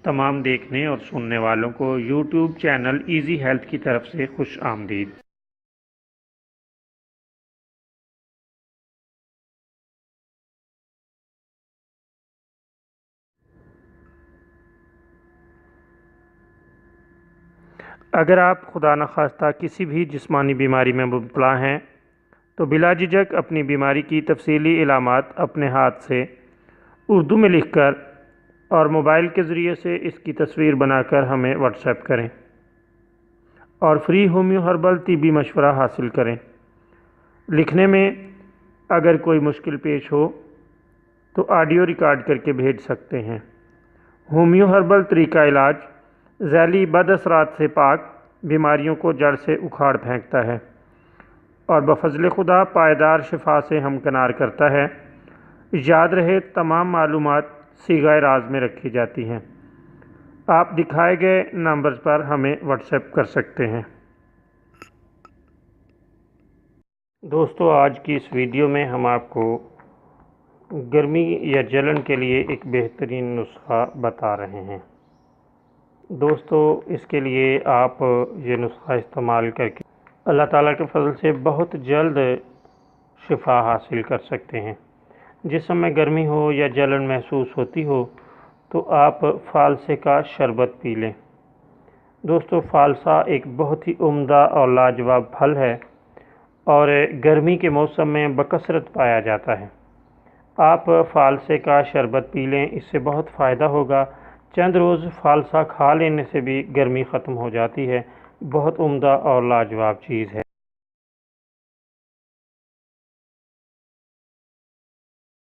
तमाम देखने और सुनने वालों को यूट्यूब चैनल इजी हेल्थ की तरफ से खुश आमदीद। अगर आप खुदा न खास्ता किसी भी जिस्मानी बीमारी में मुब्तला हैं तो बिला झिझक अपनी बीमारी की तफसीली इलामात अपने हाथ से उर्दू में लिखकर और मोबाइल के ज़रिए से इसकी तस्वीर बनाकर हमें व्हाट्सएप करें और फ्री होम्यो हर्बल तिब्बी मशवरा हासिल करें। लिखने में अगर कोई मुश्किल पेश हो तो ऑडियो रिकॉर्ड करके भेज सकते हैं। होम्यो हर्बल तरीका इलाज ज़ैली बदअसरात से पाक बीमारियों को जड़ से उखाड़ फेंकता है और बफज़ल खुदा पायदार शिफा से हमकनार करता है। याद रहे तमाम मालूमात सीगा राज में रखी जाती हैं। आप दिखाए गए नंबर पर हमें व्हाट्सएप कर सकते हैं। दोस्तों, आज की इस वीडियो में हम आपको गर्मी या जलन के लिए एक बेहतरीन नुस्खा बता रहे हैं। दोस्तों, इसके लिए आप ये नुस्खा इस्तेमाल करके अल्लाह ताला के फजल से बहुत जल्द शिफा हासिल कर सकते हैं। जिस समय गर्मी हो या जलन महसूस होती हो तो आप फालसे का शरबत पी लें। दोस्तों, फालसा एक बहुत ही उम्दा और लाजवाब फल है और गर्मी के मौसम में बकसरत पाया जाता है। आप फालसे का शरबत पी लें, इससे बहुत फ़ायदा होगा। चंद रोज़ फालसा खा लेने से भी गर्मी ख़त्म हो जाती है। बहुत उम्दा और लाजवाब चीज़ है।